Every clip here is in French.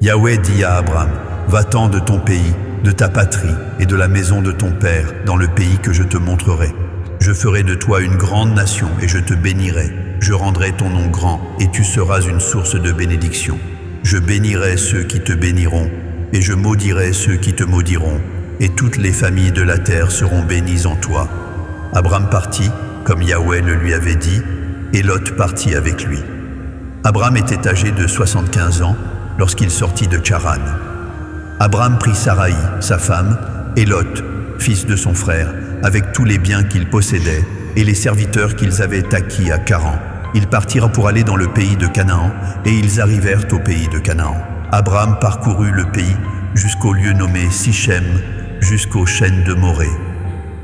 Yahweh dit à Abram, va-t'en de ton pays, de ta patrie et de la maison de ton père, dans le pays que je te montrerai. Je ferai de toi une grande nation et je te bénirai. Je rendrai ton nom grand et tu seras une source de bénédiction. Je bénirai ceux qui te béniront et je maudirai ceux qui te maudiront. Et toutes les familles de la terre seront bénies en toi. Abram partit, comme Yahweh le lui avait dit, et Lot partit avec lui. Abram était âgé de 75 ans lorsqu'il sortit de Tcharan. Abram prit Saraï, sa femme, et Lot, fils de son frère, avec tous les biens qu'ils possédaient et les serviteurs qu'ils avaient acquis à Charan. Ils partirent pour aller dans le pays de Canaan, et ils arrivèrent au pays de Canaan. Abram parcourut le pays jusqu'au lieu nommé Sichem, jusqu'aux chênes de Morée.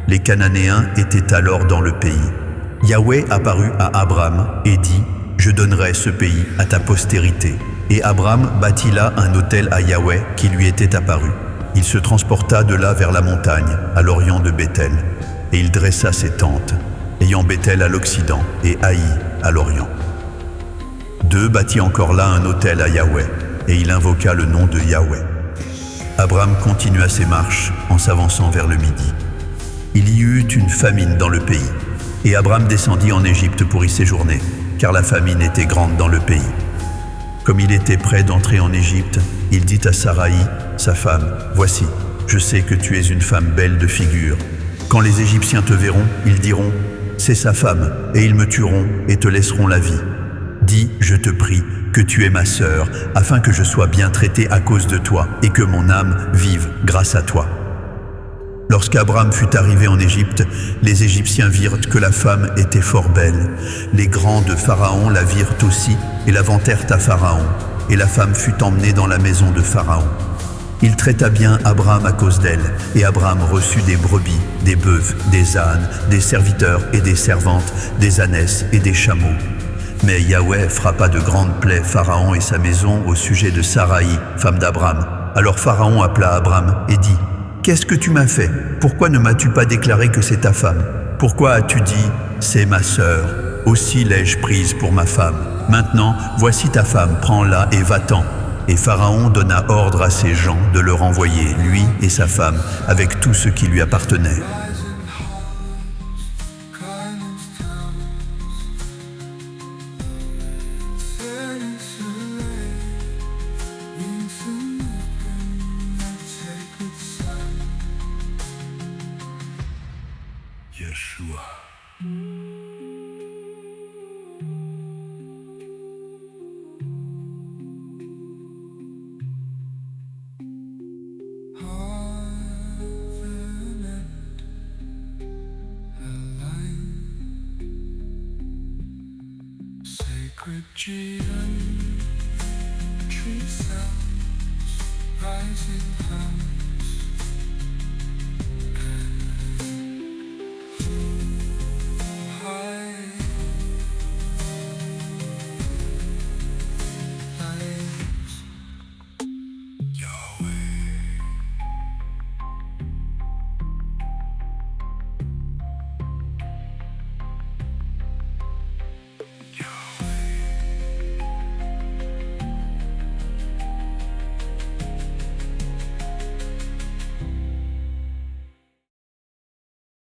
Les Cananéens étaient alors dans le pays. Yahweh apparut à Abram et dit, « Je donnerai ce pays à ta postérité. » Et Abram bâtit là un autel à Yahweh qui lui était apparu. Il se transporta de là vers la montagne, à l'orient de Béthel, et il dressa ses tentes, ayant Béthel à l'occident et Haï à l'orient. 2 bâtit encore là un autel à Yahweh, et il invoqua le nom de Yahweh. Abram continua ses marches en s'avançant vers le midi. Il y eut une famine dans le pays, et Abram descendit en Égypte pour y séjourner, car la famine était grande dans le pays. Comme il était prêt d'entrer en Égypte, il dit à Saraï, sa femme, « Voici, je sais que tu es une femme belle de figure. Quand les Égyptiens te verront, ils diront, « C'est sa femme », et ils me tueront et te laisseront la vie. Dis, je te prie, que tu es ma sœur, afin que je sois bien traité à cause de toi, et que mon âme vive grâce à toi. » Lorsqu'Abram fut arrivé en Égypte, les Égyptiens virent que la femme était fort belle. Les grands de Pharaon la virent aussi et la vantèrent à Pharaon. Et la femme fut emmenée dans la maison de Pharaon. Il traita bien Abram à cause d'elle, et Abram reçut des brebis, des bœufs, des ânes, des serviteurs et des servantes, des ânesses et des chameaux. Mais Yahweh frappa de grandes plaies Pharaon et sa maison au sujet de Saraï, femme d'Abram. Alors Pharaon appela Abram et dit, « Qu'est-ce que tu m'as fait? Pourquoi ne m'as-tu pas déclaré que c'est ta femme? Pourquoi as-tu dit, c'est ma sœur? Aussi l'ai-je prise pour ma femme. Maintenant, voici ta femme, prends-la et va-t'en. » Et Pharaon donna ordre à ses gens de le renvoyer, lui et sa femme, avec tout ce qui lui appartenait. Yeshua. Sacred geometry sounds rising high.